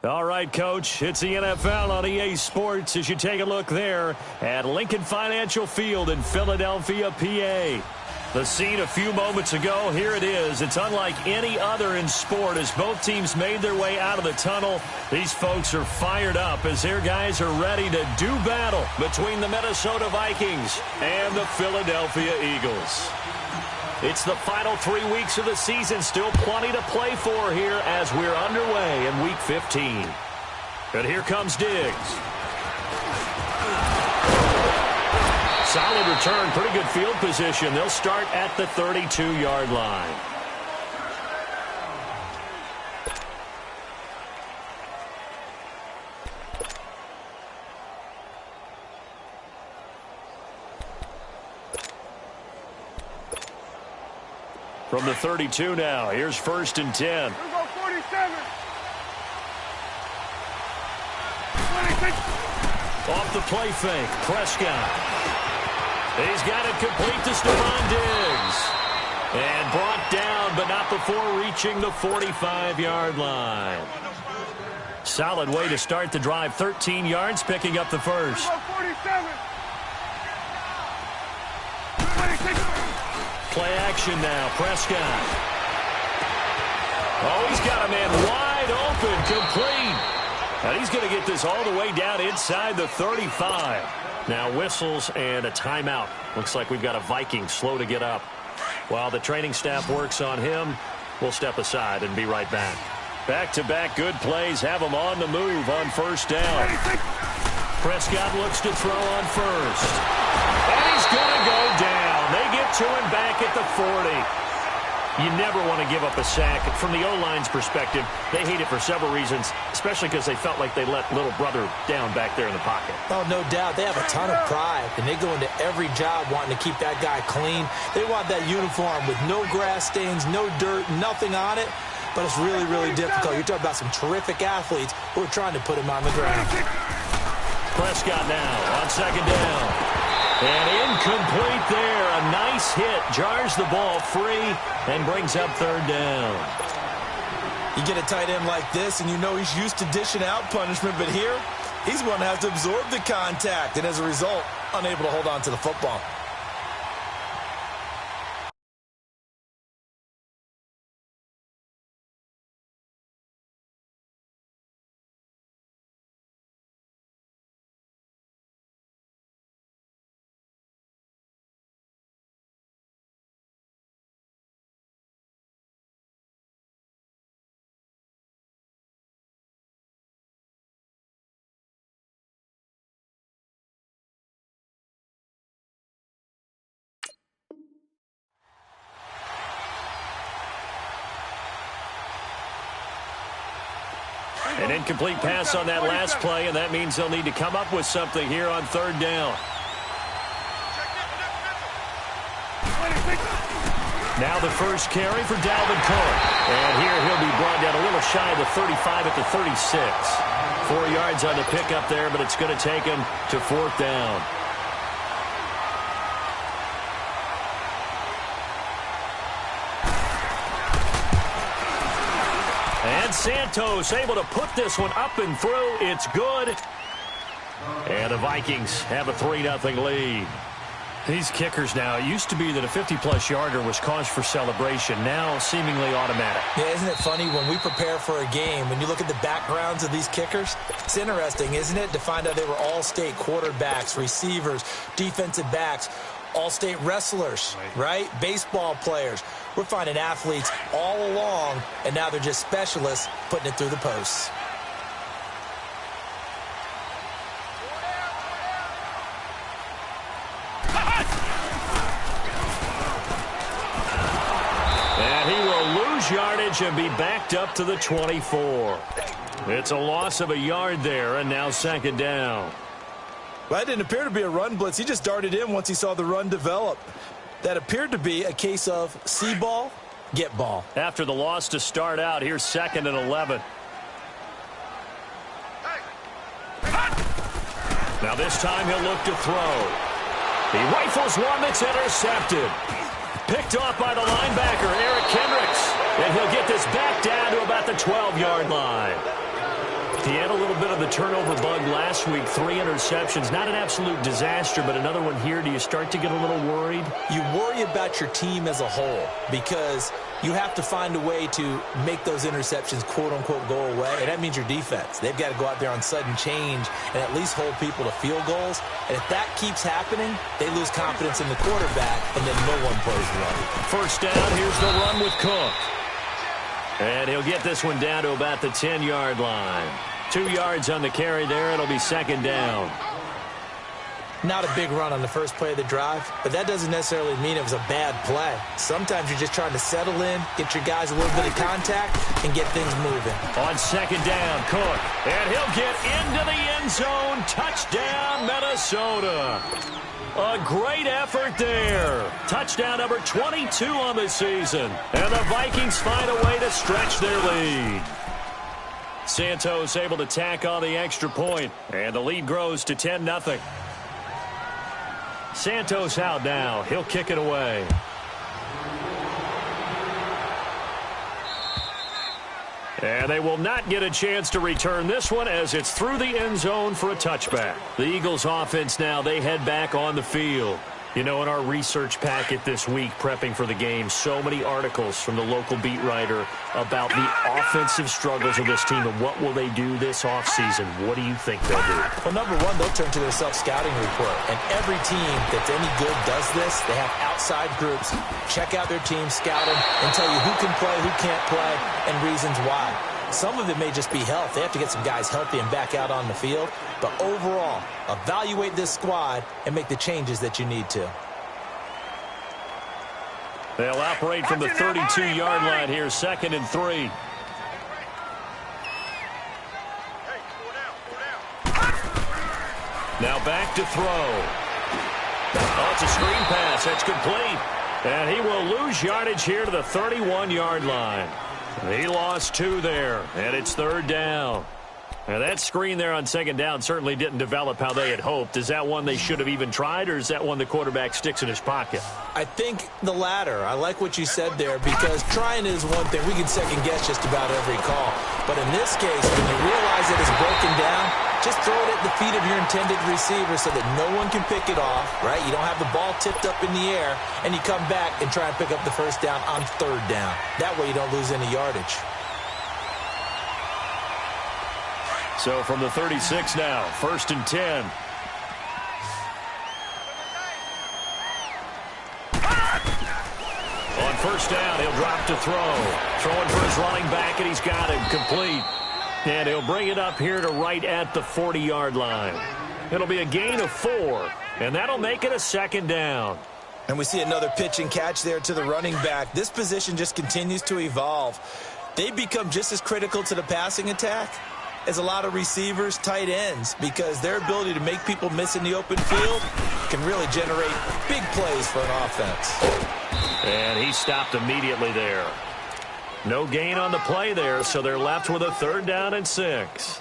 All right, Coach, it's the NFL on EA Sports as you take a look there at Lincoln Financial Field in Philadelphia, PA. The scene a few moments ago, here it is. It's unlike any other in sport as both teams made their way out of the tunnel. These folks are fired up as their guys are ready to do battle between the Minnesota Vikings and the Philadelphia Eagles. It's the final 3 weeks of the season. Still plenty to play for here as we're underway in Week 15. And here comes Diggs. Solid return, pretty good field position. They'll start at the 32-yard line. From the 32 now, here's 1st and 10. Here we go, 47. 26. Off the play fake, Prescott. He's got it complete to Stephon Diggs. And brought down, but not before reaching the 45-yard line. Solid way to start the drive. 13 yards, picking up the first. Here we go, 47. 26. Play action now, Prescott. Oh, he's got a man wide open, complete. And he's going to get this all the way down inside the 35. Now whistles and a timeout. Looks like we've got a Viking slow to get up. While the training staff works on him, we'll step aside and be right back. Back-to-back good plays have him on the move on 1st down. Prescott looks to throw on 1st. And he's going to go down. They get to him back at the 40. You never want to give up a sack. From the O-line's perspective, they hate it for several reasons, especially because they felt like they let little brother down back there in the pocket. Oh, no doubt. They have a ton of pride, and they go into every job wanting to keep that guy clean. They want that uniform with no grass stains, no dirt, nothing on it. But it's really, really difficult. You're talking about some terrific athletes who are trying to put him on the ground. Prescott now on 2nd down. And incomplete there. A nice hit. Jars the ball free and brings up 3rd down. You get a tight end like this, and you know he's used to dishing out punishment, but here, he's one that has to absorb the contact, and as a result, unable to hold on to the football. An incomplete pass on that last play, and that means they'll need to come up with something here on 3rd down. Now the first carry for Dalvin Cook. And here he'll be brought down a little shy of the 35 at the 36. 4 yards on the pickup there, but it's going to take him to 4th down. And Santos able to put this one up and through. It's good. And the Vikings have a 3-0 lead. These kickers now, it used to be that a 50-plus yarder was cause for celebration. Now seemingly automatic. Yeah, isn't it funny when we prepare for a game, when you look at the backgrounds of these kickers? It's interesting, isn't it, to find out they were all-state quarterbacks, receivers, defensive backs, all-state wrestlers, right? Baseball players. We're finding athletes all along, and now they're just specialists putting it through the posts. And he will lose yardage and be backed up to the 24. It's a loss of a yard there, and now 2nd down. Well, that didn't appear to be a run blitz. He just darted in once he saw the run develop. That appeared to be a case of see ball, get ball. After the loss to start out, here's 2nd and 11. Now this time he'll look to throw. He rifles one that's intercepted. Picked off by the linebacker, Eric Kendricks. And he'll get this back down to about the 12-yard line. He had a little bit of the turnover bug last week, 3 interceptions. Not an absolute disaster, but another one here. Do you start to get a little worried? You worry about your team as a whole because you have to find a way to make those interceptions, quote-unquote, go away, and that means your defense. They've got to go out there on sudden change and at least hold people to field goals, and if that keeps happening, they lose confidence in the quarterback, and then no one plays well. First down, here's the run with Cook. And he'll get this one down to about the 10-yard line. 2 yards on the carry there. It'll be second down. Not a big run on the first play of the drive, but that doesn't necessarily mean it was a bad play. Sometimes you're just trying to settle in, get your guys a little bit of contact, and get things moving. On second down, Cook. And he'll get into the end zone. Touchdown, Minnesota. A great effort there. Touchdown number 22 on the season. And the Vikings find a way to stretch their lead. Santos able to tack on the extra point, and the lead grows to 10-0. Santos out now. He'll kick it away. And they will not get a chance to return this one as it's through the end zone for a touchback. The Eagles offense now, they head back on the field. You know, in our research packet this week, prepping for the game, so many articles from the local beat writer about the offensive struggles of this team and what will they do this offseason. What do you think they'll do? Well, number one, they'll turn to their self-scouting report. And every team that's any good does this. They have outside groups, check out their team, scout them, and tell you who can play, who can't play, and reasons why. Some of it may just be health. They have to get some guys healthy and back out on the field. But overall, evaluate this squad and make the changes that you need to. They'll operate from the 32-yard line here, 2nd and 3. Now back to throw. Oh, it's a screen pass. That's complete. And he will lose yardage here to the 31-yard line. He lost 2 there, and it's 3rd down. Now, that screen there on 2nd down certainly didn't develop how they had hoped. Is that one they should have even tried, or is that one the quarterback sticks in his pocket? I think the latter. I like what you said there because trying is one thing. We can second-guess just about every call. But in this case, when you realize that it's broken down, just throw it at the feet of your intended receiver so that no one can pick it off, right? You don't have the ball tipped up in the air, and you come back and try and pick up the first down on 3rd down. That way you don't lose any yardage. So from the 36 now, 1st and 10. On 1st down, he'll drop to throw. Throwing for his running back, and he's got him complete. And he'll bring it up here to right at the 40-yard line. It'll be a gain of 4, and that'll make it a 2nd down. And we see another pitch and catch there to the running back. This position just continues to evolve. They become just as critical to the passing attack as a lot of receivers, tight ends, because their ability to make people miss in the open field can really generate big plays for an offense. And he stopped immediately there. No gain on the play there, so they're left with a 3rd down and 6.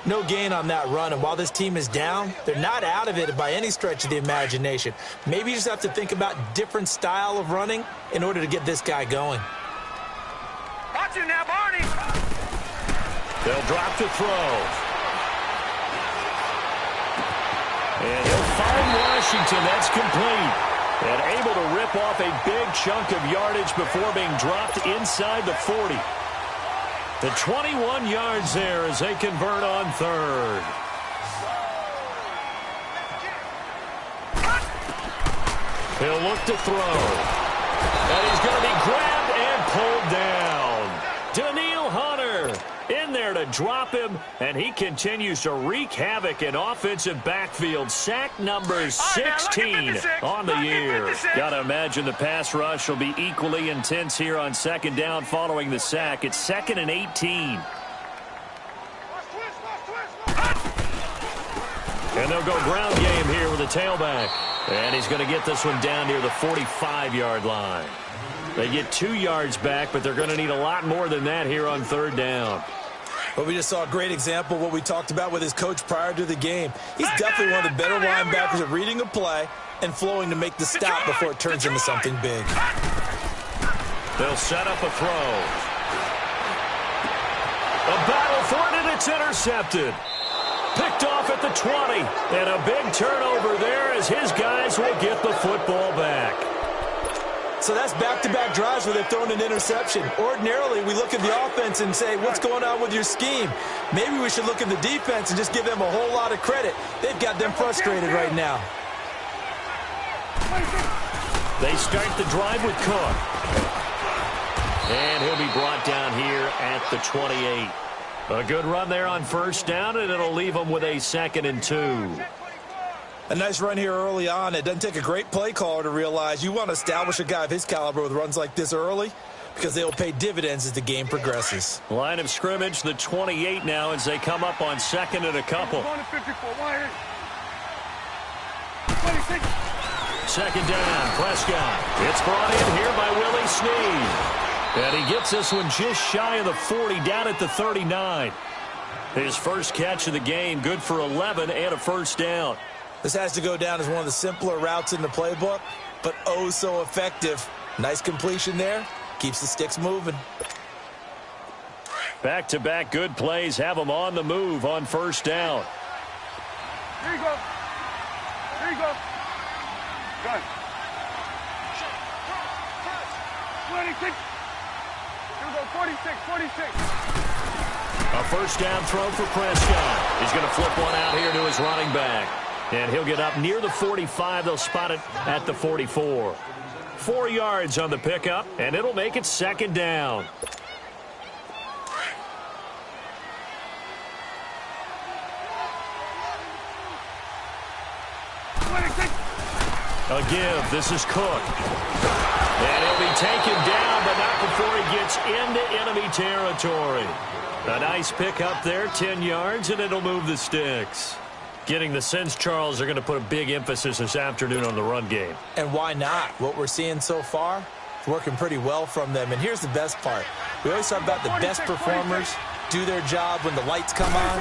No gain on that run, and while this team is down, they're not out of it by any stretch of the imagination. Maybe you just have to think about different style of running in order to get this guy going. Watch you now, Barney. They'll drop to throw. And he'll find Washington. That's complete. And able to rip off a big chunk of yardage before being dropped inside the 40. The 21 yards there as they convert on 3rd. He'll look to throw. And he's going to be grabbed and pulled down. Daniil Hunter in there to drop him, and he continues to wreak havoc in offensive backfield. Sack number 16 on the year. Gotta imagine the pass rush will be equally intense here on 2nd down following the sack. It's 2nd and 18. And they'll go ground game here with a tailback. And he's going to get this one down near the 45-yard line. They get 2 yards back, but they're going to need a lot more than that here on 3rd down. Well, we just saw a great example of what we talked about with his coach prior to the game. He's definitely one of the better linebackers at reading a play and flowing to make the stop before it turns into something big. They'll set up a throw. A battle for it, and It's intercepted. Picked off at the 20. And a big turnover there as his guys will get the football back. So that's back-to-back drives where they've thrown an interception. Ordinarily, we look at the offense and say, what's going on with your scheme? Maybe we should look at the defense and just give them a whole lot of credit. They've got them frustrated right now. They start the drive with Cook. And he'll be brought down here at the 28. A good run there on first down, and it'll leave them with a 2nd and 2. A nice run here early on. It doesn't take a great play caller to realize you want to establish a guy of his caliber with runs like this early because they will pay dividends as the game progresses. Line of scrimmage, the 28 now as they come up on 2nd and a couple. 2nd down, Prescott. It's brought in here by Willie Snead. And he gets this one just shy of the 40, down at the 39. His first catch of the game, good for 11 and a first down. This has to go down as one of the simpler routes in the playbook, but oh so effective. Nice completion there. Keeps the sticks moving. Back-to-back good plays have them on the move on first down. Here you go. Here you go. Good. 26. Here we go. 46. 46. A first down throw for Prescott. He's going to flip one out here to his running back. And he'll get up near the 45. They'll spot it at the 44. 4 yards on the pickup, and it'll make it 2nd down. A give. This is Cook. And he'll be taken down, but not before he gets into enemy territory. A nice pickup there, 10 yards, and it'll move the sticks. Getting the sense, Charles, they're going to put a big emphasis this afternoon on the run game. And why not? What we're seeing so far is working pretty well from them. And here's the best part. We always talk about the best performers do their job when the lights come on.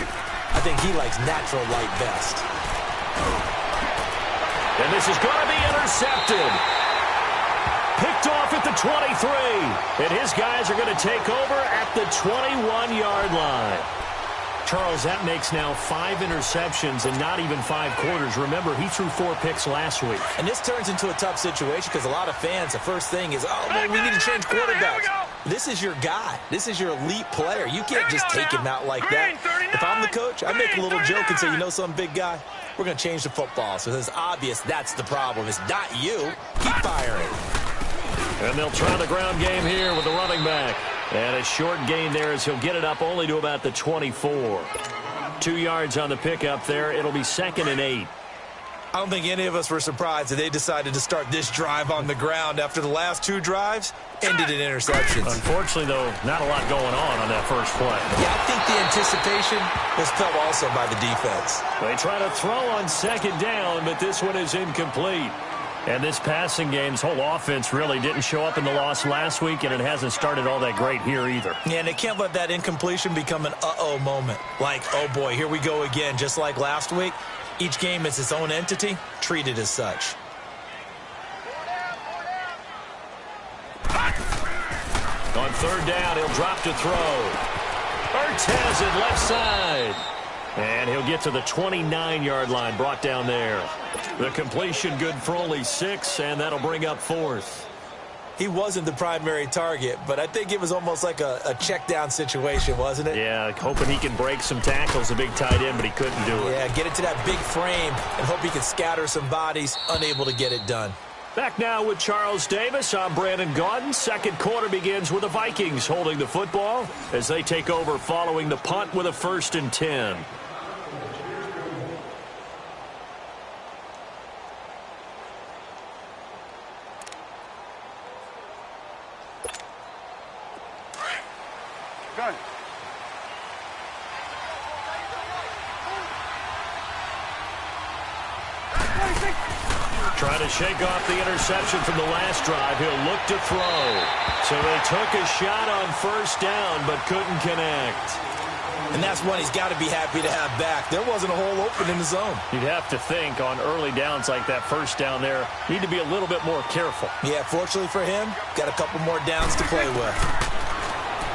I think he likes natural light best. And this is going to be intercepted. Picked off at the 23. And his guys are going to take over at the 21-yard line. Charles, that makes now 5 interceptions and not even 5 quarters. Remember, he threw 4 picks last week. And this turns into a tough situation because a lot of fans, the first thing is, oh, man, we need to change quarterbacks. This is your guy. This is your elite player. You can't just take him out like that. If I'm the coach, I make a little joke and say, you know some big guy? We're going to change the football. So it's obvious that's the problem. It's not you. Keep firing. And they'll try the ground game here with the running back. And a short gain there as he'll get it up only to about the 24. 2 yards on the pickup there. It'll be 2nd and 8. I don't think any of us were surprised that they decided to start this drive on the ground after the last 2 drives ended in interceptions. Unfortunately, though, not a lot going on that first play. Yeah, I think the anticipation was felt also by the defense. They try to throw on 2nd down, but this one is incomplete. And this passing game's whole offense really didn't show up in the loss last week, and it hasn't started all that great here either. Yeah, and they can't let that incompletion become an uh-oh moment. Like, oh, boy, here we go again. Just like last week, each game is its own entity, treated as such. On 3rd down, he'll drop to throw. Ertz has it left side. And he'll get to the 29-yard line, brought down there. The completion good for only 6, and that'll bring up 4th. He wasn't the primary target, but I think it was almost like a check-down situation, wasn't it? Yeah, hoping he can break some tackles, a big tight end, but he couldn't do it. Yeah, get it to that big frame and hope he can scatter some bodies, unable to get it done. Back now with Charles Davis. I'm Brandon Gaudin. 2nd quarter begins with the Vikings holding the football as they take over following the punt with a 1st and 10. Good. Trying to shake off the interception from the last drive. He'll look to throw. So they took a shot on 1st down, but couldn't connect. And that's one he's got to be happy to have back. There wasn't a hole open in the zone. You'd have to think on early downs like that 1st down there, need to be a little bit more careful. Yeah, fortunately for him, got a couple more downs to play with.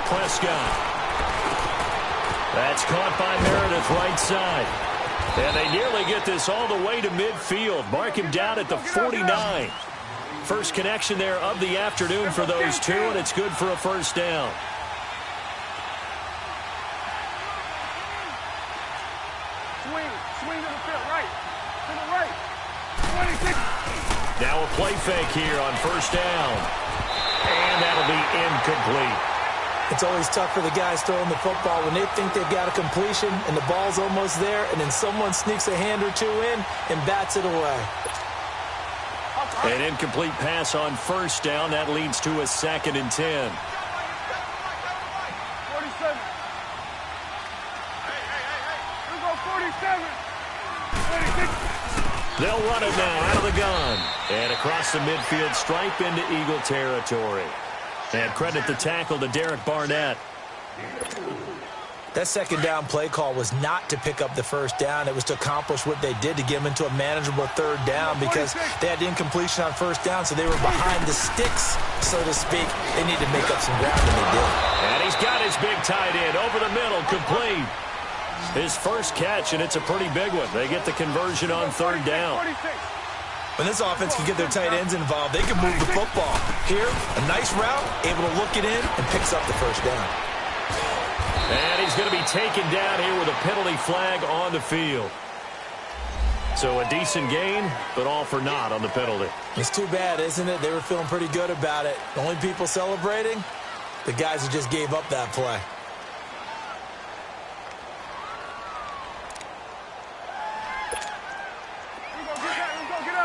Prescott. That's caught by Meredith right side. And they nearly get this all the way to midfield. Mark him down at the 49. First connection there of the afternoon for those two, and it's good for a first down. Swing to the field, right. To the right. 26. Now a play fake here on first down. And that'll be incomplete. It's always tough for the guys throwing the football when they think they've got a completion and the ball's almost there, and then someone sneaks a hand or two in and bats it away. An incomplete pass on first down. That leads to a 2nd and 10. 47. Here we go, 47. 26. They'll run it now out of the gun. And across the midfield stripe into Eagle territory. And credit the tackle to Derek Barnett. That second down play call was not to pick up the first down. It was to accomplish what they did to get them into a manageable third down because they had incompletion on first down, so they were behind the sticks, so to speak. They needed to make up some ground, and they did. And he's got his big tight end over the middle, complete. His first catch, and it's a pretty big one. They get the conversion on third down. When this offense can get their tight ends involved, they can move the football. Here, a nice route, able to look it in, and picks up the first down. And he's going to be taken down here with a penalty flag on the field. So a decent gain, but all for naught on the penalty. It's too bad, isn't it? They were feeling pretty good about it. The only people celebrating, the guys who just gave up that play.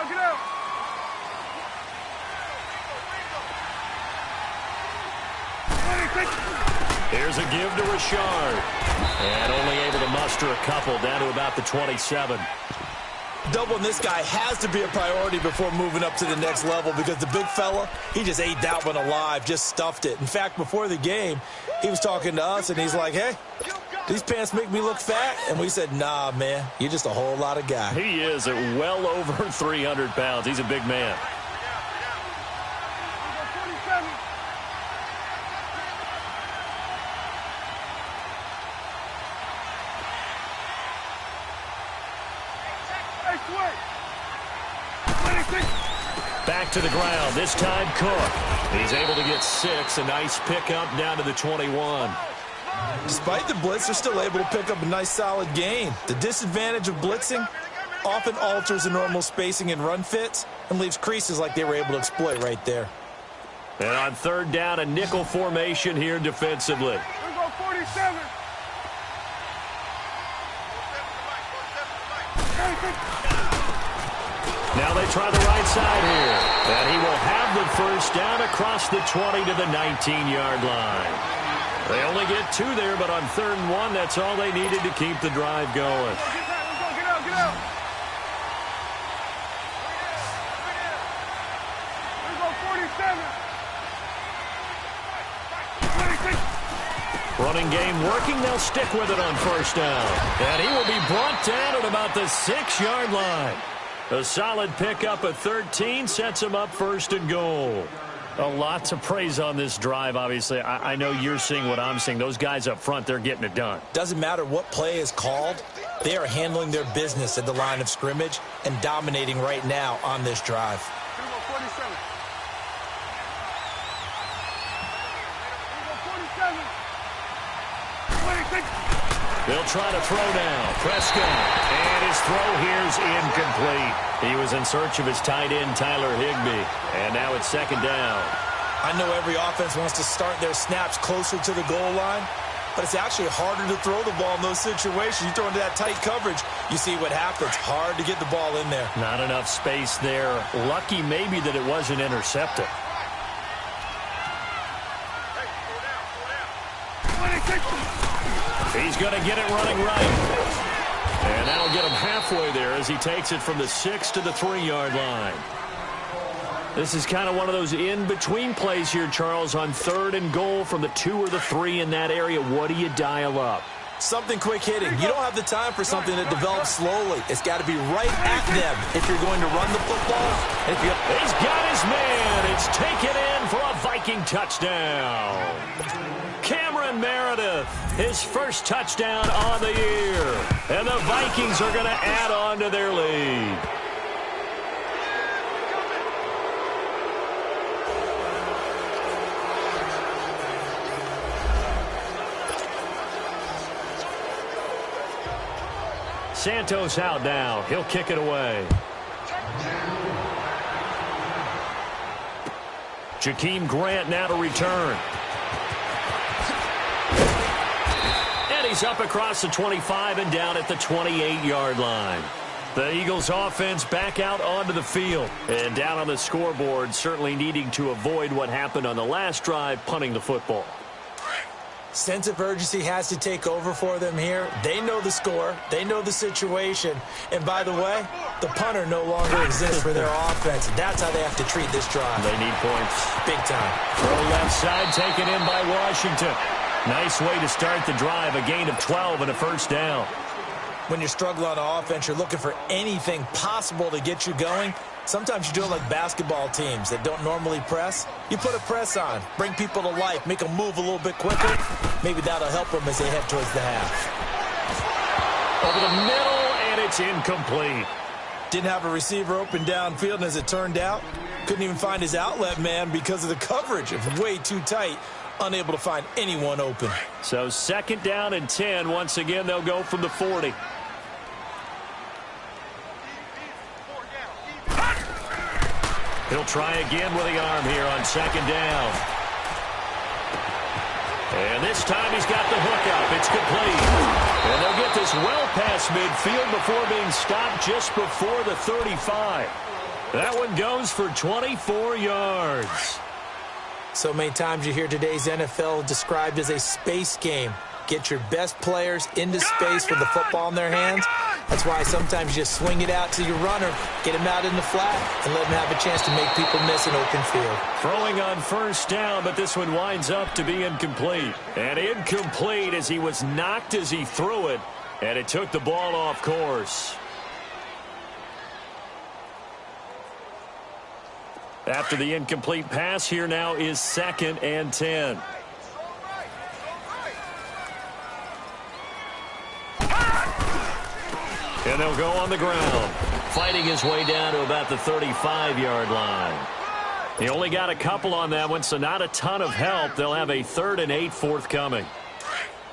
Get out. Here's a give to Richard. And only able to muster a couple down to about the 27. Doubling this guy has to be a priority before moving up to the next level because the big fella, he just ate that one alive, just stuffed it. In fact, before the game, he was talking to us, and he's like, hey, these pants make me look fat? And we said, nah, man, you're just a whole lot of guy. He is at well over 300 pounds. He's a big man. Back to the ground. This time Cook. He's able to get 6. A nice pickup down to the 21. Despite the blitz, they're still able to pick up a nice solid gain. The disadvantage of blitzing often alters the normal spacing and run fits and leaves creases like they were able to exploit right there. And on third down, a nickel formation here defensively. Here we go, 47. Now they try the right side here. And he will have the first down across the 20 to the 19-yard line. They only get 2 there, but on 3rd and 1, that's all they needed to keep the drive going. Get out. Here we go, 47. 26. Running game working. They'll stick with it on first down. And he will be brought down at about the 6-yard line. A solid pickup at 13 sets him up 1st and goal. A lot to praise on this drive, obviously. I know you're seeing what I'm seeing. Those guys up front, they're getting it done. Doesn't matter what play is called. They are handling their business at the line of scrimmage and dominating right now on this drive. Here we go, 47. Here we go, 47. 26. They'll try to throw now. Prescott. And his throw here's incomplete. He was in search of his tight end, Tyler Higbee. And now it's 2nd down. I know every offense wants to start their snaps closer to the goal line, but it's actually harder to throw the ball in those situations. You throw into that tight coverage, you see what happens. Hard to get the ball in there. Not enough space there. Lucky maybe that it wasn't intercepted. 26. He's going to get it running right. And that'll get him halfway there as he takes it from the 6 to the 3-yard line. This is kind of one of those in-between plays here, Charles, on 3rd and goal from the 2 or the 3 in that area. What do you dial up? Something quick hitting. You don't have the time for something that develops slowly. It's got to be right at them if you're going to run the football. He's got his man. It's taken in for a Viking touchdown. Cameron Meredith, his first touchdown on the year. And the Vikings are going to add on to their lead. Santos out now. He'll kick it away. Jakeem Grant now to return. And he's up across the 25 and down at the 28-yard line. The Eagles offense back out onto the field. And down on the scoreboard, certainly needing to avoid what happened on the last drive, punting the football. Sense of urgency has to take over for them here. They know the score. They know the situation. And by the way, the punter no longer exists for their offense. That's how they have to treat this drive. They need points. Big time. Throw left side taken in by Washington. Nice way to start the drive. A gain of 12 and a first down. When you're struggling on offense, you're looking for anything possible to get you going. Sometimes you do it like basketball teams that don't normally press. You put a press on, bring people to life, make them move a little bit quicker. Maybe that'll help them as they head towards the half. Over the middle, and it's incomplete. Didn't have a receiver open downfield, and as it turned out, couldn't even find his outlet man because of the coverage. It was way too tight, unable to find anyone open. So 2nd down and 10. Once again, they'll go from the 40. He'll try again with the arm here on 2nd down. And this time he's got the hook up. It's complete. And they'll get this well past midfield before being stopped just before the 35. That one goes for 24 yards. So many times you hear today's NFL described as a space game. Get your best players into space with the football in their hands. That's why sometimes you just swing it out to your runner, get him out in the flat, and let him have a chance to make people miss an open field. Throwing on 1st down, but this one winds up to be incomplete. And incomplete as he was knocked as he threw it, and it took the ball off course. After the incomplete pass, here now is 2nd and 10. And they'll go on the ground, fighting his way down to about the 35-yard line. He only got a couple on that one, so not a ton of help. They'll have a 3rd and 8 forthcoming.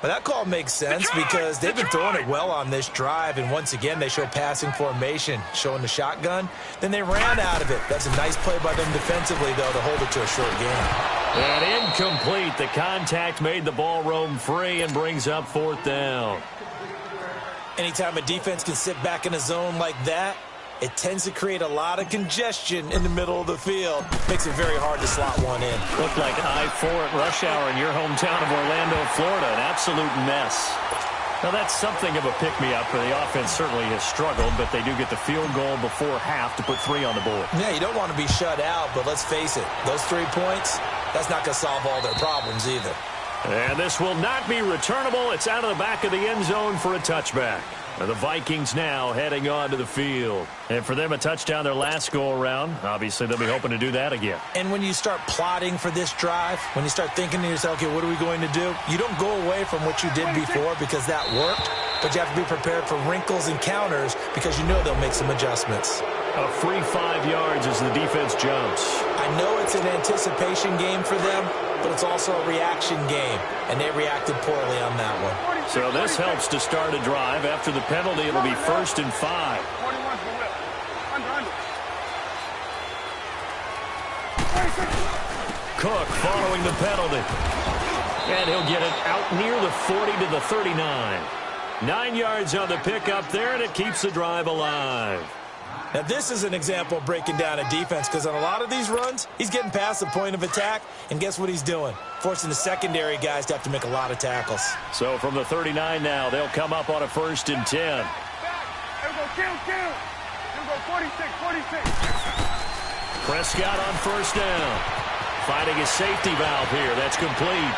Well, that call makes sense because they've been throwing it well on this drive, and once again they show passing formation, showing the shotgun. Then they ran out of it. That's a nice play by them defensively, though, to hold it to a short game. And incomplete. The contact made the ball roam free and brings up 4th down. Anytime a defense can sit back in a zone like that, it tends to create a lot of congestion in the middle of the field. Makes it very hard to slot one in. Looked like I-4 at rush hour in your hometown of Orlando, Florida. An absolute mess. Now, that's something of a pick-me-up, for the offense certainly has struggled, but they do get the field goal before half to put 3 on the board. Yeah, you don't want to be shut out, but let's face it, those 3 points, that's not going to solve all their problems either. And this will not be returnable. It's out of the back of the end zone for a touchback. And the Vikings now heading on to the field. And for them, a touchdown their last go-around. Obviously, they'll be hoping to do that again. And when you start plotting for this drive, when you start thinking to yourself, okay, what are we going to do? You don't go away from what you did before because that worked, but you have to be prepared for wrinkles and counters because you know they'll make some adjustments. A free 5 yards as the defense jumps. I know it's an anticipation game for them, but it's also a reaction game, and they reacted poorly on that one. So this helps to start a drive. After the penalty, it'll be 1st and 5. Cook following the penalty. And he'll get it out near the 40 to the 39. 9 yards on the pickup there, and it keeps the drive alive. Now, this is an example of breaking down a defense because on a lot of these runs, he's getting past the point of attack, and guess what he's doing? Forcing the secondary guys to have to make a lot of tackles. So from the 39 now, they'll come up on a 1st and 10. There we go, kill. There we go, 46. Prescott on 1st down. Finding his safety valve here. That's complete.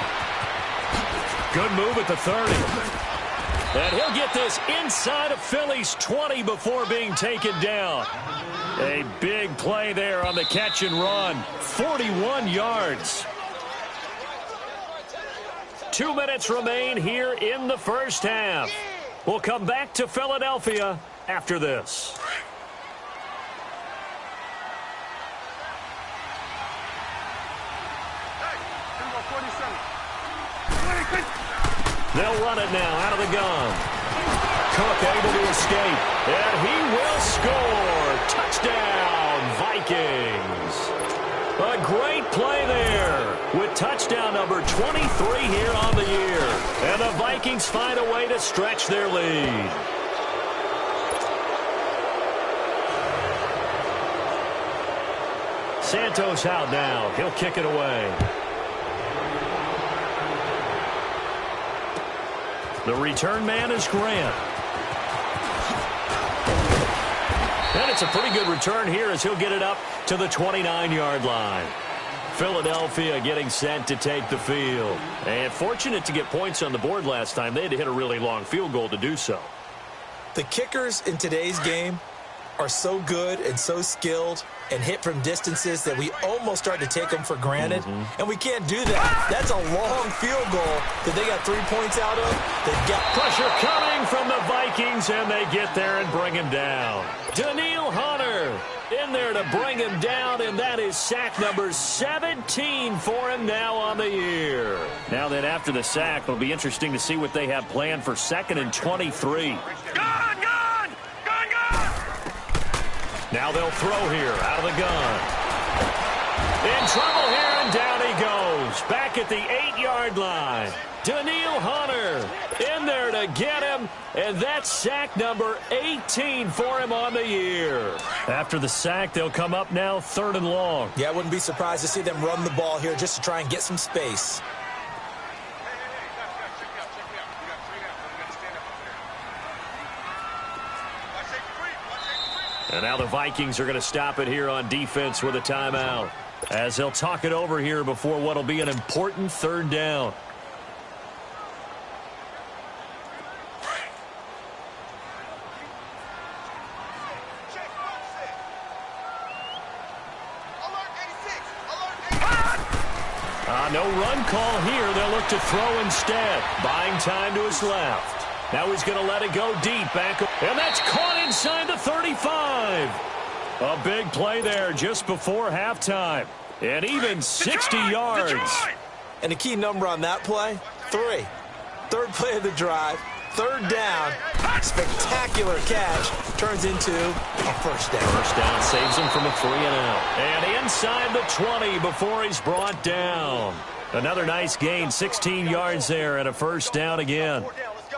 Good move at the 30. And he'll get this inside of Philly's 20 before being taken down. A big play there on the catch and run. 41 yards. 2 minutes remain here in the first half. We'll come back to Philadelphia after this. They'll run it now out of the gun. Cook able to escape, and he will score. Touchdown, Vikings. A great play there with touchdown number 23 here on the year. And the Vikings find a way to stretch their lead. Santos out now. He'll kick it away. The return man is Grant. And it's a pretty good return here as he'll get it up to the 29-yard line. Philadelphia getting set to take the field. And fortunate to get points on the board last time. They had to hit a really long field goal to do so. The kickers in today's game are so good and so skilled and hit from distances that we almost start to take them for granted. And we can't do that. That's a long field goal that they got 3 points out of. They've got pressure coming from the Vikings, and they get there and bring him down. Daniil Hunter in there to bring him down, and that is sack number 17 for him now on the year. Now then, after the sack, it'll be interesting to see what they have planned for 2nd and 23. Now they'll throw here out of the gun. In trouble here, and down he goes. Back at the 8-yard line. Daniil Hunter in there to get him, and that's sack number 18 for him on the year. After the sack, they'll come up now 3rd and long. Yeah, I wouldn't be surprised to see them run the ball here just to try and get some space. And now the Vikings are going to stop it here on defense with a timeout, as they'll talk it over here before what will be an important 3rd down. No run call here. They'll look to throw instead. Buying time to his left. Now he's going to let it go deep back. And that's caught inside the 35. A big play there just before halftime. And even 60 yards. And the key number on that play, 3. 3rd play of the drive. 3rd down. Spectacular catch. Turns into a 1st down. 1st down saves him from a 3-and-out. And inside the 20 before he's brought down. Another nice gain. 16 yards there and a 1st down again.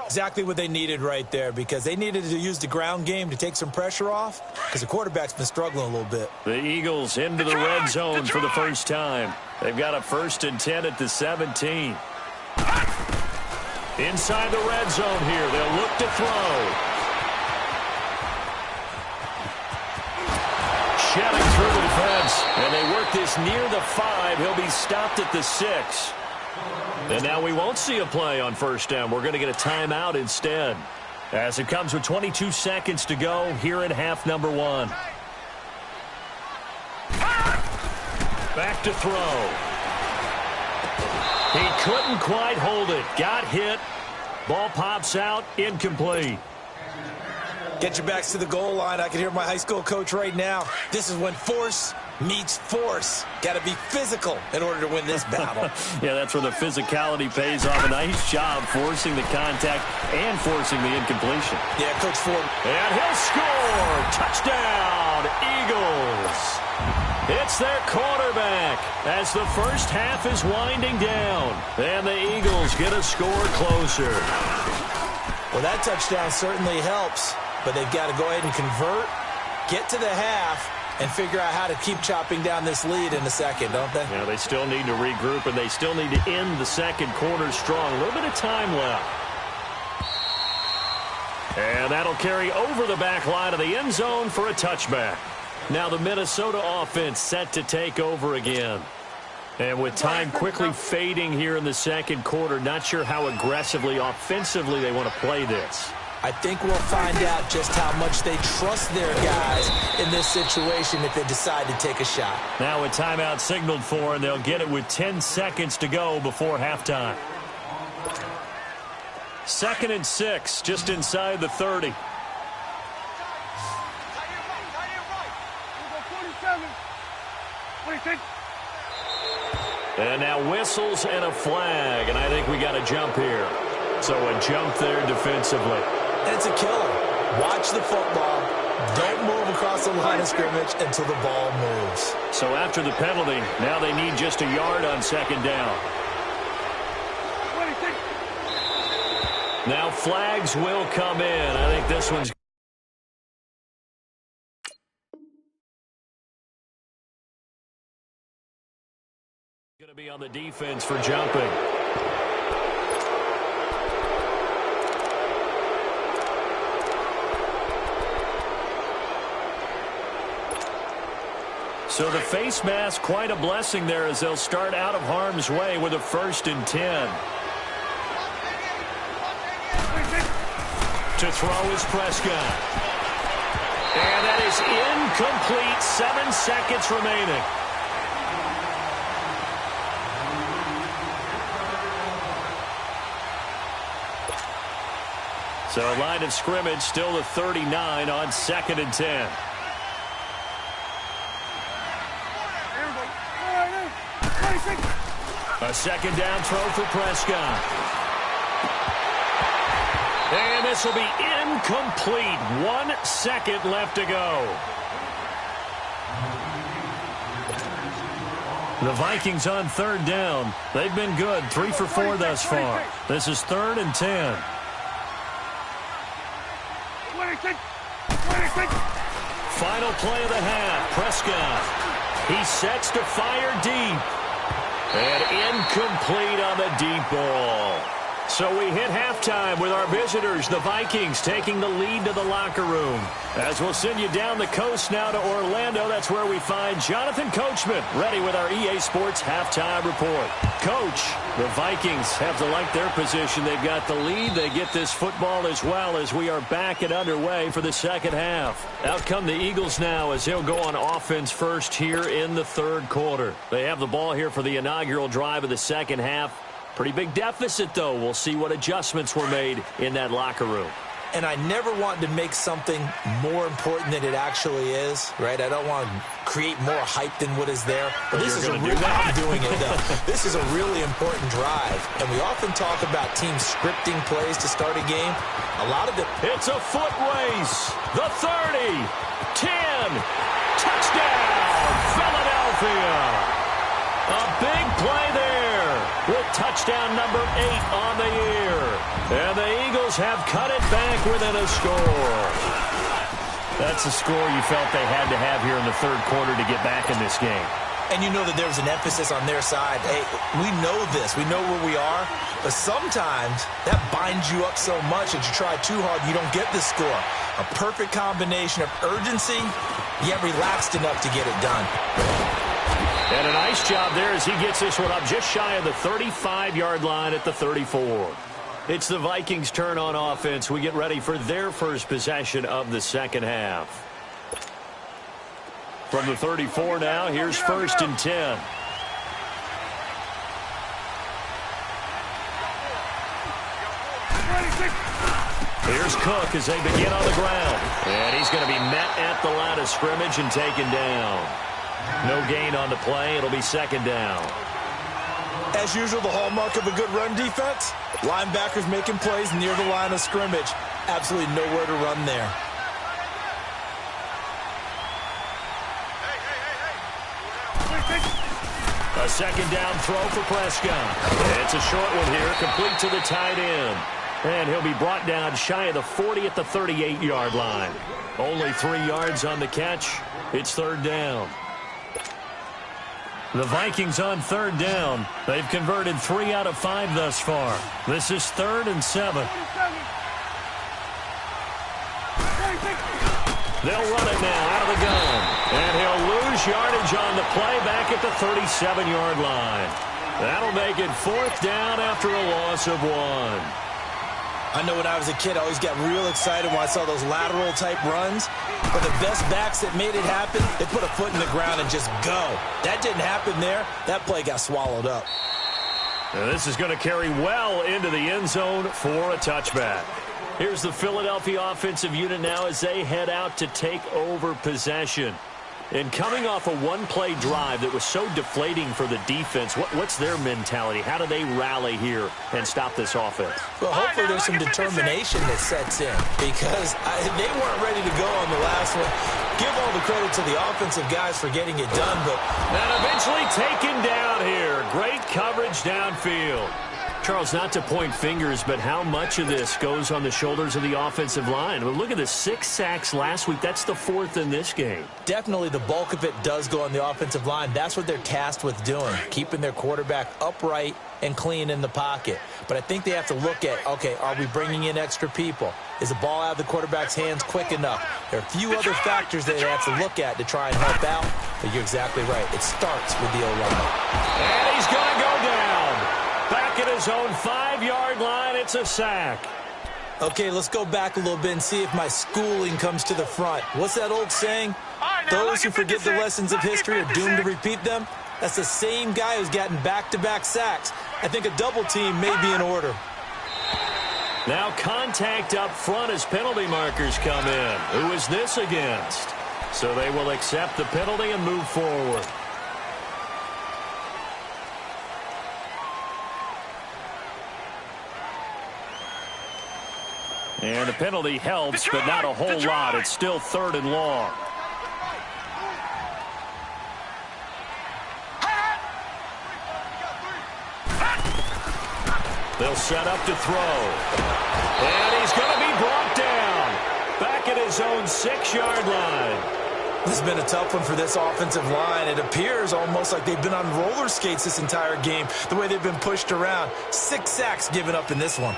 Exactly what they needed right there, because they needed to use the ground game to take some pressure off, because the quarterback's been struggling a little bit. The Eagles into the red zone for the first time. They've got a 1st and 10 at the 17. Inside the red zone here. They'll look to throw. Shedding through the defense. And they work this near the 5. He'll be stopped at the 6. And now we won't see a play on 1st down. We're going to get a timeout instead, as it comes with 22 seconds to go here in half number 1. Back to throw. He couldn't quite hold it. Got hit. Ball pops out. Incomplete. Get your backs to the goal line. I can hear my high school coach right now. This is when force meets force. Got to be physical in order to win this battle. Yeah, that's where the physicality pays off. A nice job forcing the contact and forcing the incompletion. Yeah, Coach Ford. And he'll score. Touchdown, Eagles. It's their quarterback as the first half is winding down. And the Eagles get a score closer. Well, that touchdown certainly helps, but they've got to go ahead and convert, get to the half, and figure out how to keep chopping down this lead in the second, don't they? Yeah, they still need to regroup, and they still need to end the second quarter strong. A little bit of time left. And that'll carry over the back line of the end zone for a touchback. Now the Minnesota offense set to take over again. And with time quickly fading here in the second quarter, not sure how aggressively, offensively they want to play this. I think we'll find out just how much they trust their guys in this situation if they decide to take a shot. Now a timeout signaled for, and they'll get it with 10 seconds to go before halftime. 2nd and 6, just inside the 30. And now whistles and a flag, and I think we got a jump here. So a jump there defensively. And it's a killer. Watch the football. Don't move across the line of scrimmage until the ball moves. So after the penalty, now they need just a yard on 2nd down. Now flags will come in. I think this one's going to be on the defense for jumping. So the face mask, quite a blessing there as they'll start out of harm's way with a 1st and 10. To throw is Prescott. And that is incomplete. 7 seconds remaining. So line of scrimmage still the 39 on 2nd and 10. A 2nd down throw for Prescott. And this will be incomplete. 1 second left to go. The Vikings on 3rd down. They've been good. 3 for 4 thus far. This is 3rd and 10. Final play of the half. Prescott. He sets to fire deep. And incomplete on the deep ball. So we hit halftime with our visitors, the Vikings, taking the lead to the locker room. As we'll send you down the coast now to Orlando, that's where we find Jonathan Coachman, ready with our EA Sports halftime report. Coach, the Vikings have to like their position. They've got the lead. They get this football as well as we are back and underway for the second half. Out come the Eagles now as they'll go on offense first here in the 3rd quarter. They have the ball here for the inaugural drive of the second half. Pretty big deficit, though. We'll see what adjustments were made in that locker room. And I never want to make something more important than it actually is, right? I don't want to create more hype than what is there. But this is I'm doing it, though. This is a really important drive. And we often talk about teams scripting plays to start a game. A lot of It's a foot race. The 30. 10. Touchdown, Philadelphia. A big play there with touchdown number 8 on the year. And the Eagles have cut it back within a score. That's a score you felt they had to have here in the 3rd quarter to get back in this game. And you know that there's an emphasis on their side. Hey, we know this. We know where we are. But sometimes that binds you up so much that you try too hard, you don't get the score. A perfect combination of urgency, yet relaxed enough to get it done. And a nice job there as he gets this one up just shy of the 35-yard line at the 34. It's the Vikings' turn on offense. We get ready for their first possession of the second half. From the 34 now, here's 1st and 10. Here's Cook as they begin on the ground. And he's going to be met at the line of scrimmage and taken down. No gain on the play. It'll be 2nd down. As usual, the hallmark of a good run defense, linebackers making plays near the line of scrimmage. Absolutely nowhere to run there. A 2nd down throw for Prescott. It's a short one here, complete to the tight end. And he'll be brought down shy of the 40 at the 38-yard line. Only 3 yards on the catch. It's 3rd down. The Vikings on 3rd down. They've converted 3 out of 5 thus far. This is 3rd and 7. They'll run it now out of the gun. And he'll lose yardage on the play back at the 37-yard line. That'll make it 4th down after a loss of 1. I know when I was a kid, I always got real excited when I saw those lateral-type runs. But the best backs that made it happen, they put a foot in the ground and just go. That didn't happen there. That play got swallowed up. And this is going to carry well into the end zone for a touchback. Here's the Philadelphia offensive unit now as they head out to take over possession. And coming off a one-play drive that was so deflating for the defense, what's their mentality? How do they rally here and stop this offense? Well, hopefully there's some determination that sets in because they weren't ready to go on the last one. Give all the credit to the offensive guys for getting it done, but... And eventually taken down here. Great coverage downfield. Charles, not to point fingers, but how much of this goes on the shoulders of the offensive line? Well, look at the 6 sacks last week. That's the 4th in this game. Definitely the bulk of it does go on the offensive line. That's what they're tasked with doing, keeping their quarterback upright and clean in the pocket. But I think they have to look at, okay, are we bringing in extra people? Is the ball out of the quarterback's hands quick enough? There are a few other factors that they have to look at to try and help out. But you're exactly right. It starts with the O-line. And he's going to go down. Back at his own 5-yard line, it's a sack. Okay, let's go back a little bit and see if my schooling comes to the front. What's that old saying? Those who forget the lessons of history are doomed to repeat them. That's the same guy who's gotten back-to-back sacks. I think a double team may be in order. Now contact up front as penalty markers come in. Who is this against? So they will accept the penalty and move forward. And the penalty helps, but not a whole lot. It's still 3rd and long. They'll set up to throw. And he's going to be brought down. Back at his own 6-yard line. This has been a tough one for this offensive line. It appears almost like they've been on roller skates this entire game, the way they've been pushed around. 6 sacks given up in this one.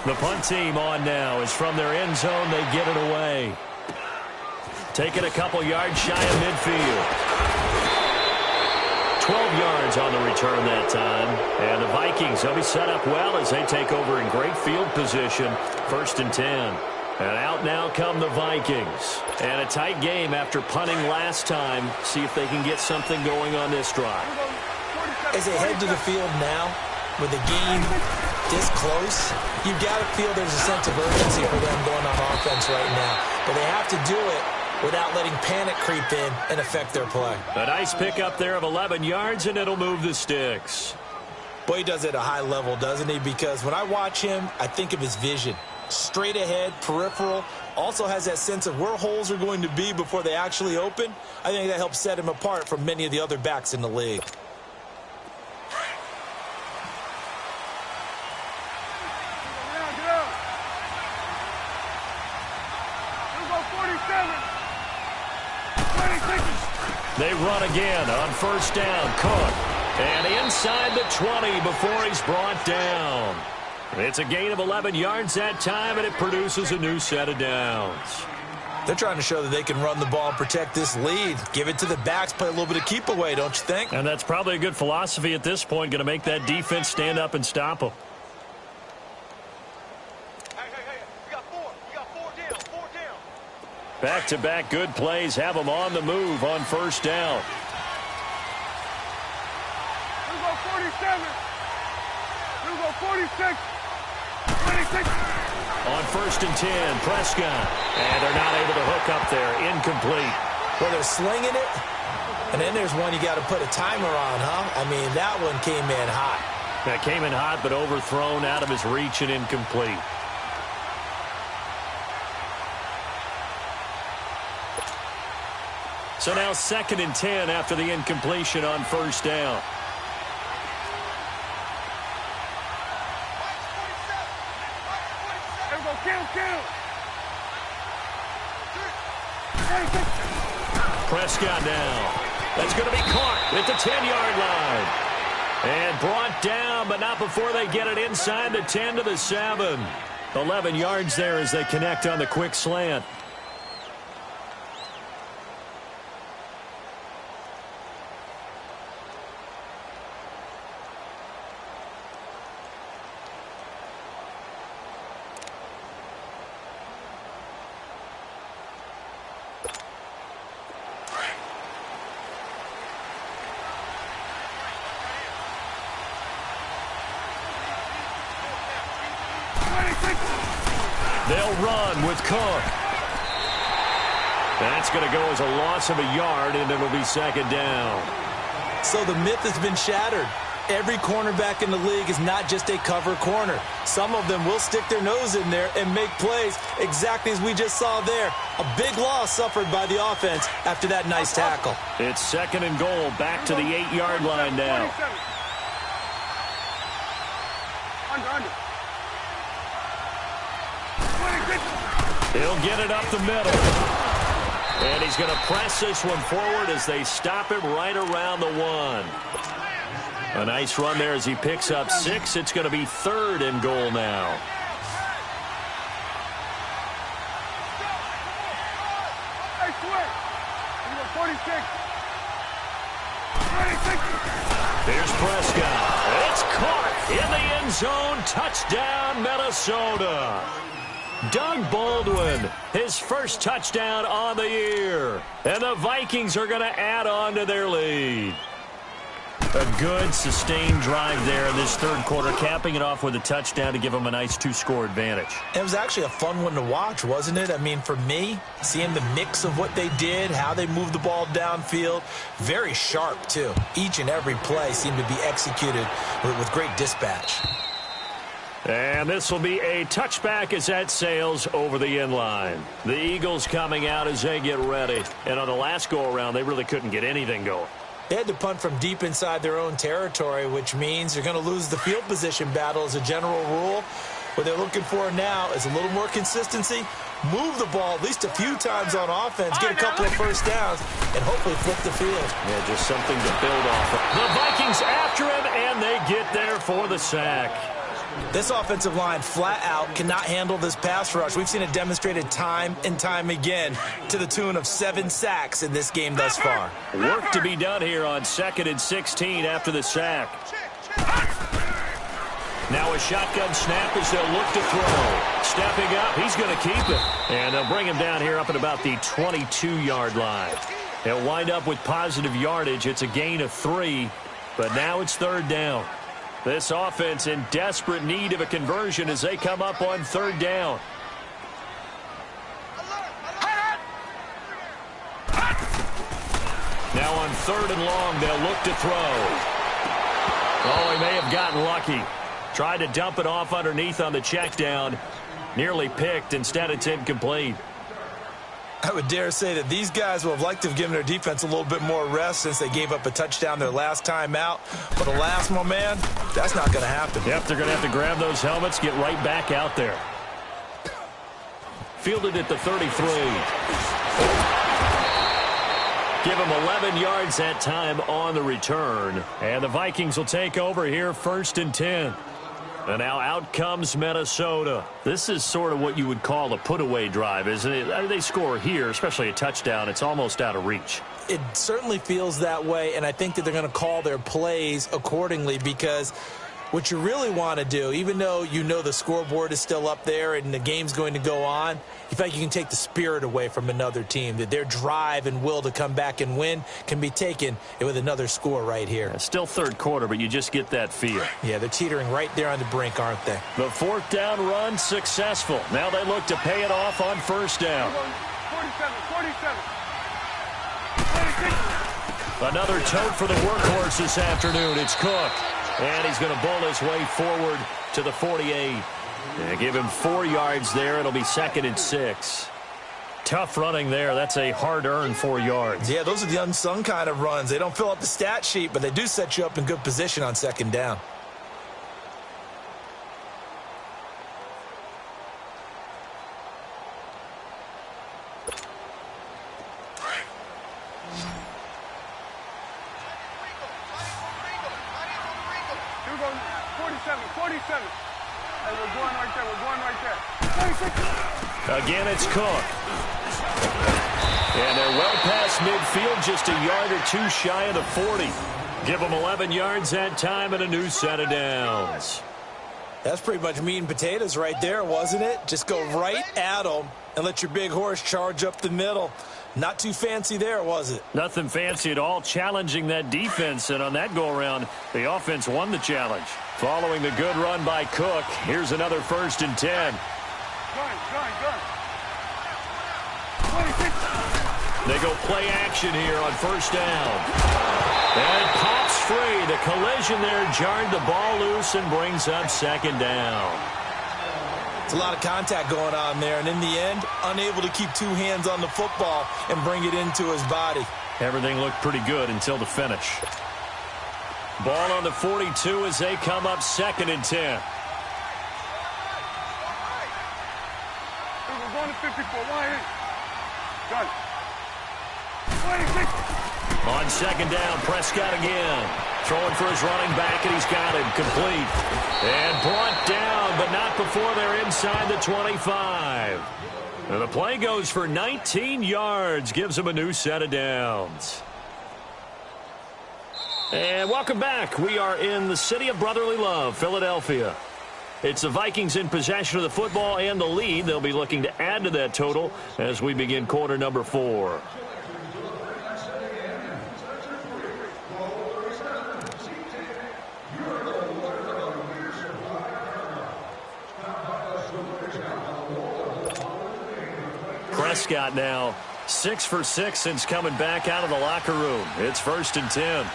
The punt team on now is from their end zone. They get it away. Taking a couple yards shy of midfield. 12 yards on the return that time. And the Vikings, they'll be set up well as they take over in great field position. 1st and 10. And out now come the Vikings. And a tight game after punting last time. See if they can get something going on this drive. As they head to the field now, with the game this close, you've got to feel there's a sense of urgency for them going on offense right now. But they have to do it without letting panic creep in and affect their play. A nice pickup there of 11 yards, and it'll move the sticks. Boy, he does it at a high level, doesn't he? Because when I watch him, I think of his vision. Straight ahead, peripheral, also has that sense of where holes are going to be before they actually open. I think that helps set him apart from many of the other backs in the league. They run again on 1st down. Cook. And inside the 20 before he's brought down. It's a gain of 11 yards that time, and it produces a new set of downs. They're trying to show that they can run the ball and protect this lead. Give it to the backs, play a little bit of keep away, don't you think? And that's probably a good philosophy at this point, going to make that defense stand up and stop them. Back-to-back good plays have them on the move on 1st down. We'll go 47. We'll go 46. 26. On 1st and 10, Prescott. And they're not able to hook up there. Incomplete. Well, they're slinging it. And then there's one you got to put a timer on, huh? I mean, that one came in hot. That came in hot, but overthrown out of his reach and incomplete. So now 2nd and 10 after the incompletion on 1st down. There we go. Kill. Prescott now. That's going to be caught at the 10-yard line. And brought down, but not before they get it inside the 10 to the 7. 11 yards there as they connect on the quick slant. They'll run with Cook. That's going to go as a loss of a yard, and it'll be second down. So the myth has been shattered. Every cornerback in the league is not just a cover corner. Some of them will stick their nose in there and make plays exactly as we just saw there. A big loss suffered by the offense after that nice tackle. It's second and goal, back to the 8-yard line now. Under. He'll get it up the middle. And he's going to press this one forward as they stop him right around the 1. A nice run there as he picks up 6. It's going to be third and goal now. Hey, switch. 46. Here's Prescott. It's caught in the end zone. Touchdown, Minnesota. Doug Baldwin, his first touchdown on the year. And the Vikings are going to add on to their lead. A good, sustained drive there in this third quarter, capping it off with a touchdown to give them a nice 2-score advantage. It was actually a fun one to watch, wasn't it? I mean, for me, seeing the mix of what they did, how they moved the ball downfield, very sharp, too. Each and every play seemed to be executed with great dispatch. And this will be a touchback as that sails over the end line. The Eagles coming out as they get ready. And on the last go-around, they really couldn't get anything going. They had to punt from deep inside their own territory, which means you're going to lose the field position battle as a general rule. What they're looking for now is a little more consistency, move the ball at least a few times on offense, get a couple of first downs, and hopefully flip the field. Yeah, just something to build off of. The Vikings after him, and they get there for the sack. This offensive line flat out cannot handle this pass rush. We've seen it demonstrated time and time again to the tune of 7 sacks in this game thus far. Work to be done here on 2nd and 16 after the sack. Now a shotgun snap as they'll look to throw. Stepping up, he's going to keep it. And they'll bring him down here up at about the 22-yard line. They'll wind up with positive yardage. It's a gain of 3, but now it's third down. This offense in desperate need of a conversion as they come up on third down. Now on third and long, they'll look to throw. Oh, he may have gotten lucky. Tried to dump it off underneath on the check down. Nearly picked. Instead, it's incomplete. I would dare say that these guys will have liked to have given their defense a little bit more rest since they gave up a touchdown their last time out. But alas, my man, that's not going to happen. Yep, they're going to have to grab those helmets, get right back out there. Fielded at the 33. Give him 11 yards that time on the return. And the Vikings will take over here 1st and 10. And now out comes Minnesota. This is sort of what you would call a put-away drive, isn't it? They score here, especially a touchdown. It's almost out of reach. It certainly feels that way, and I think that they're going to call their plays accordingly because what you really want to do, even though you know the scoreboard is still up there and the game's going to go on, you feel like you can take the spirit away from another team, that their drive and will to come back and win can be taken with another score right here. Still third quarter, but you just get that feel. Yeah, they're teetering right there on the brink, aren't they? The 4th down run successful. Now they look to pay it off on 1st down. 47. Another tote for the workhorse this afternoon. It's Cook. And he's going to bull his way forward to the 48. They give him 4 yards there. It'll be 2nd and 6. Tough running there. That's a hard-earned 4 yards. Yeah, those are the unsung kind of runs. They don't fill up the stat sheet, but they do set you up in good position on 2nd down. Here we go. 47. Hey, we're going right there. Again, it's Cook. And they're well past midfield, just a yard or two shy of the 40. Give them 11 yards that time and a new set of downs. That's pretty much meat and potatoes right there, wasn't it? Just go right at them and let your big horse charge up the middle. Not too fancy there, was it? Nothing fancy at all, challenging that defense. And on that go-around, the offense won the challenge. Following the good run by Cook, here's another 1st and 10. They go play action here on 1st down. And it pops free. The collision there jarred the ball loose and brings up 2nd down. It's a lot of contact going on there, and in the end, unable to keep 2 hands on the football and bring it into his body. Everything looked pretty good until the finish. Ball on the 42 as they come up 2nd and 10. We're going to 54. Got it. On 2nd down, Prescott again. Throwing for his running back, and he's got it complete. And brought down, but not before they're inside the 25. And the play goes for 19 yards, gives them a new set of downs. And welcome back. We are in the city of brotherly love, Philadelphia. It's the Vikings in possession of the football and the lead. They'll be looking to add to that total as we begin quarter number 4. Prescott now 6 for 6 since coming back out of the locker room. It's 1st and 10.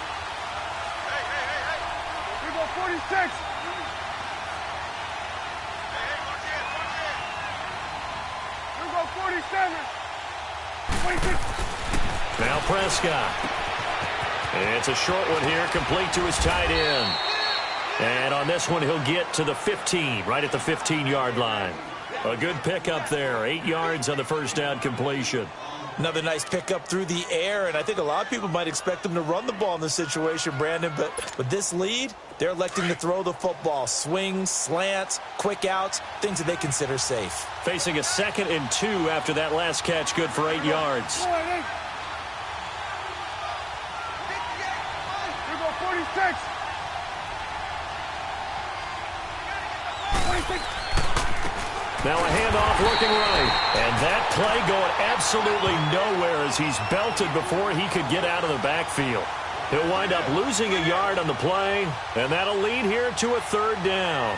We go 46. We go 47. 26. Now Prescott. It's a short one here, complete to his tight end. And on this one, he'll get to the 15, right at the 15-yard line. A good pickup there, 8 yards on the 1st down completion. Another nice pickup through the air, and I think a lot of people might expect them to run the ball in this situation, Brandon, but with this lead, they're electing to throw the football. Swings, slants, quick outs, things that they consider safe. Facing a 2nd and 2 after that last catch, good for 8 yards. We go 46. 26. Now a handoff looking right. And that play going absolutely nowhere as he's belted before he could get out of the backfield. He'll wind up losing a yard on the play, and that'll lead here to a 3rd down.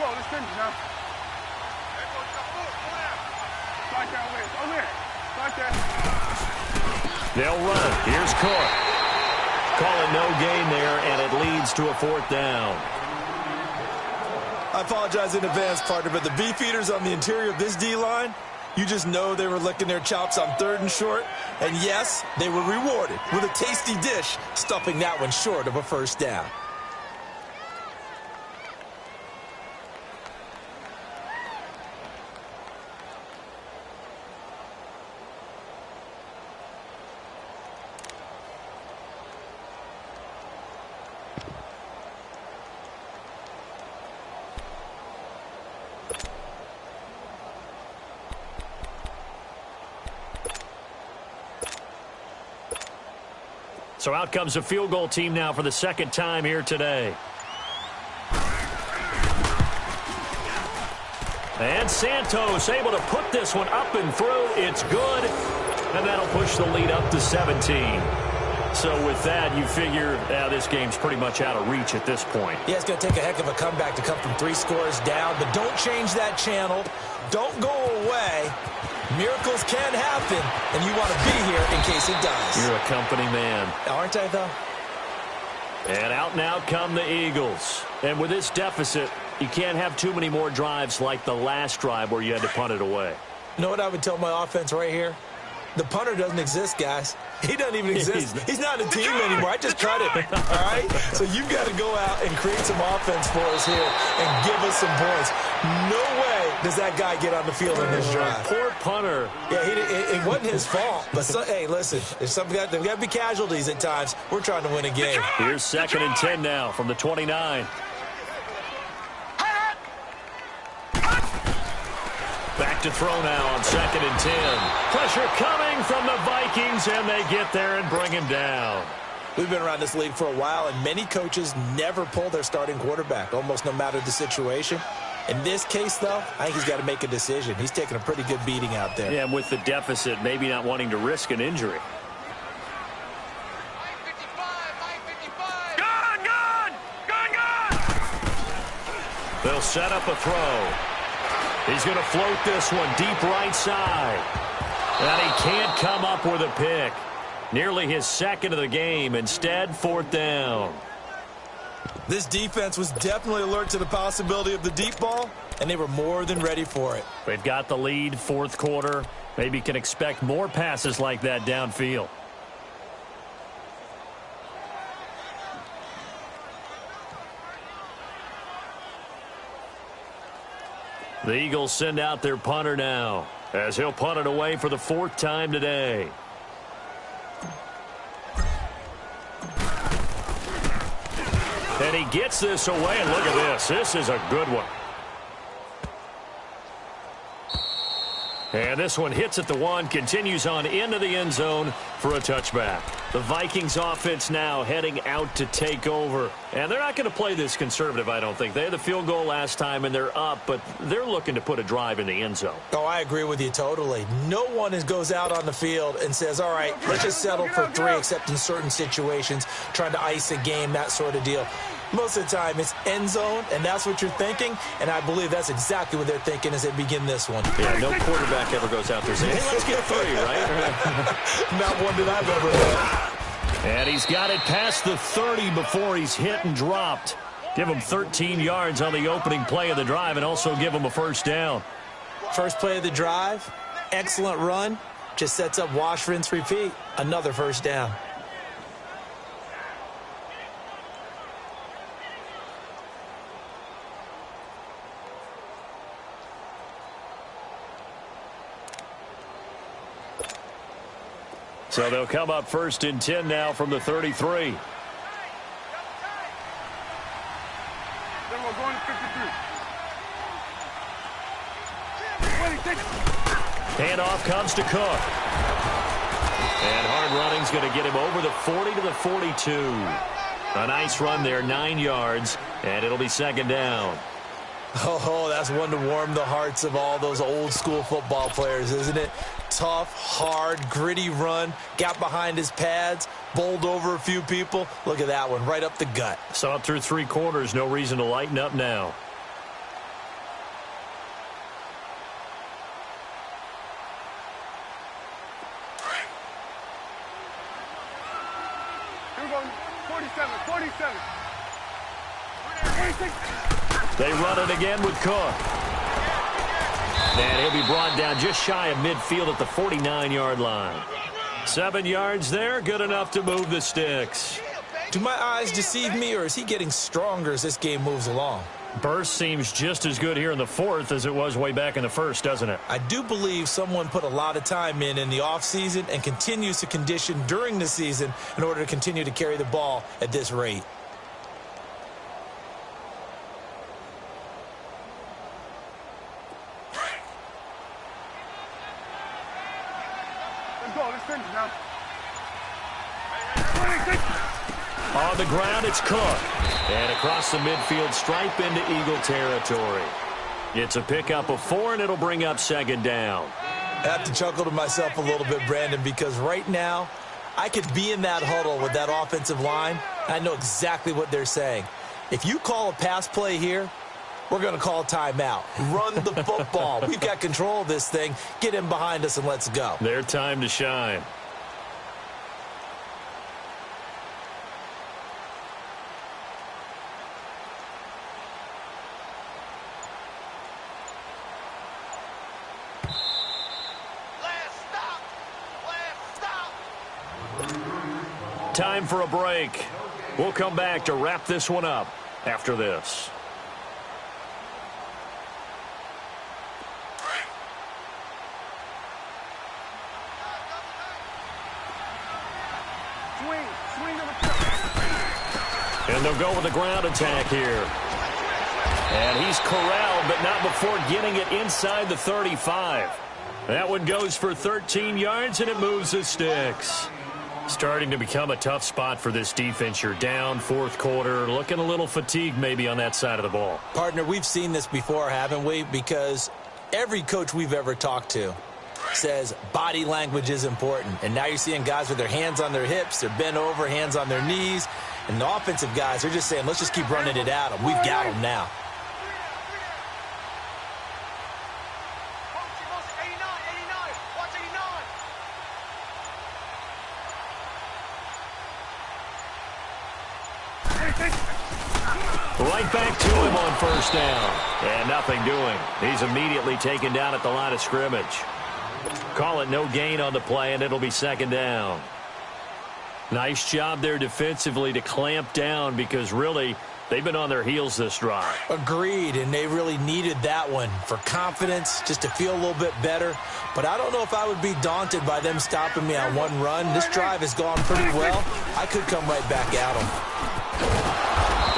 Let's finish now. Start that way. Over here. Start that. They'll run it. Here's Cook. Call it no gain there, and it leads to a 4th down. I apologize in advance, partner, but the beefeaters on the interior of this D-line, you just know they were licking their chops on 3rd and short. And yes, they were rewarded with a tasty dish, stuffing that one short of a 1st down. So out comes a field goal team now for the 2nd time here today. And Santos able to put this one up and through. It's good. And that'll push the lead up to 17. So with that, you figure this game's pretty much out of reach at this point. Yeah, it's going to take a heck of a comeback to come from 3 scores down. But don't change that channel. Don't go away. Miracles can happen, and you want to be here in case it does. You're a company man. Aren't I, though? And out now come the Eagles. And with this deficit, you can't have too many more drives like the last drive where you had to punt it away. know what I would tell my offense right here? The punter doesn't exist, guys. He doesn't even exist. He's not a team anymore. I just cut him, all right? So you've got to go out and create some offense for us here and give us some points. No way does that guy get on the field in this drive. Poor punter. Yeah, it wasn't his fault. But, hey, listen, there's got to be casualties at times. We're trying to win a game. Here's 2nd and 10 now from the 29. Back to throw now on 2nd and 10. Pressure coming from the Vikings, and they get there and bring him down. We've been around this league for a while, and many coaches never pull their starting quarterback, almost no matter the situation. In this case, though, I think he's got to make a decision. He's taking a pretty good beating out there. Yeah, and with the deficit, maybe not wanting to risk an injury. They'll set up a throw. He's going to float this one deep right side. And he can't come up with a pick. Nearly his 2nd of the game. Instead, 4th down. This defense was definitely alert to the possibility of the deep ball, and they were more than ready for it. They've got the lead, 4th quarter. Maybe can expect more passes like that downfield. The Eagles send out their punter now, as he'll punt it away for the 4th time today. And he gets this away, and look at this. This is a good one. And this one hits at the 1, continues on into the end zone for a touchback. The Vikings offense now heading out to take over. And they're not going to play this conservative, I don't think. They had the field goal last time, and they're up, but they're looking to put a drive in the end zone. Oh, I agree with you totally. No one goes out on the field and says, all right, let's just settle for 3, except in certain situations, trying to ice a game, that sort of deal. Most of the time, it's end zone, and that's what you're thinking, and I believe that's exactly what they're thinking as they begin this one. Yeah, no quarterback ever goes out there saying, hey, let's get 3, right? Not one that I've ever had. And he's got it past the 30 before he's hit and dropped. Give him 13 yards on the opening play of the drive and also give him a 1st down. First play of the drive, excellent run, just sets up wash, rinse, repeat. Another 1st down. So they'll come up 1st and 10 now from the 33. Then we're going to 53. Handoff comes to Cook. And hard running's going to get him over the 40 to the 42. A nice run there, 9 yards, and it'll be 2nd down. Oh, that's one to warm the hearts of all those old school football players, isn't it? Tough, hard, gritty run, got behind his pads, bowled over a few people. Look at that one, right up the gut. Saw it through 3 quarters, no reason to lighten up now. Here we go, 47, 47. 46. They run it again with Cook. And he'll be brought down just shy of midfield at the 49-yard line. 7 yards there, good enough to move the sticks. Do my eyes deceive me, or is he getting stronger as this game moves along? Burst seems just as good here in the 4th as it was way back in the 1st, doesn't it? I do believe someone put a lot of time in the offseason and continues to condition during the season in order to continue to carry the ball at this rate. Let's finish now. On the ground, it's Cook. And across the midfield stripe into Eagle territory. It's a pickup of 4, and it'll bring up 2nd down. I have to chuckle to myself a little bit, Brandon, because right now I could be in that huddle with that offensive line. I know exactly what they're saying. If you call a pass play here, we're going to call a timeout. Run the football. We've got control of this thing. Get in behind us and let's go. Their time to shine. Time for a break. We'll come back to wrap this one up after this. And they'll go with the ground attack here. And he's corralled, but not before getting it inside the 35. That one goes for 13 yards, and it moves the sticks. Starting to become a tough spot for this defense. You're down fourth quarter, looking a little fatigued maybe on that side of the ball. Partner, we've seen this before, haven't we? Because every coach we've ever talked to says body language is important. And now you're seeing guys with their hands on their hips, they're bent over, hands on their knees. And the offensive guys, they're just saying, let's just keep running it at them. We've got them now. Right back to him on first down. And nothing doing. He's immediately taken down at the line of scrimmage. Call it no gain on the play, and it'll be second down. Nice job there defensively to clamp down because really they've been on their heels this drive. Agreed, and they really needed that one for confidence, just to feel a little bit better. But I don't know if I would be daunted by them stopping me on one run. This drive has gone pretty well. I could come right back at them.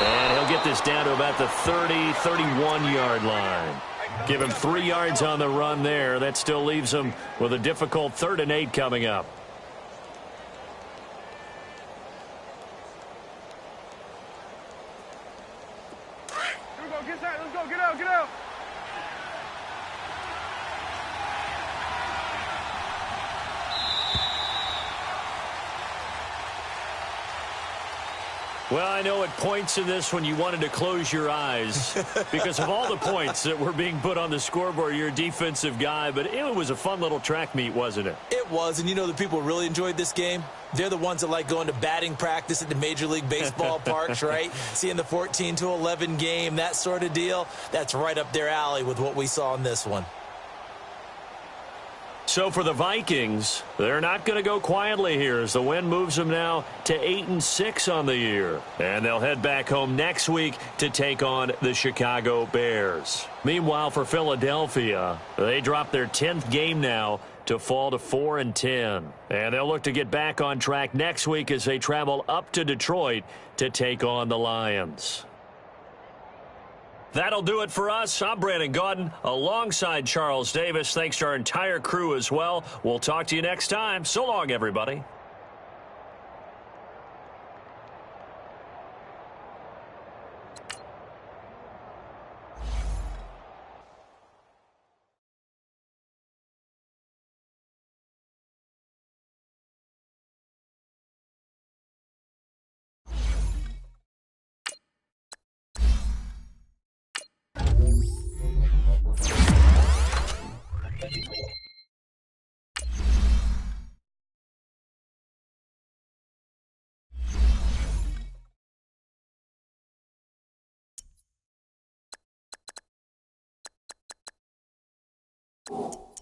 And he'll get this down to about the 30, 31-yard line. Give him 3 yards on the run there. That still leaves him with a difficult 3rd and 8 coming up. Let's go, get out, get out. Well, I know at points in this when you wanted to close your eyes because of all the points that were being put on the scoreboard. You're a defensive guy, but it was a fun little track meet, wasn't it? It was, and you know the people who really enjoyed this game? They're the ones that like going to batting practice at the Major League Baseball parks, right? Seeing the 14-11 game, that sort of deal. That's right up their alley with what we saw in this one. So for the Vikings, they're not going to go quietly here as the win moves them now to 8-6 on the year. And they'll head back home next week to take on the Chicago Bears. Meanwhile, for Philadelphia, they dropped their 10th game now to fall to 4-10. And they'll look to get back on track next week as they travel up to Detroit to take on the Lions. That'll do it for us. I'm Brandon Gaudin alongside Charles Davis. Thanks to our entire crew as well. We'll talk to you next time. So long, everybody. You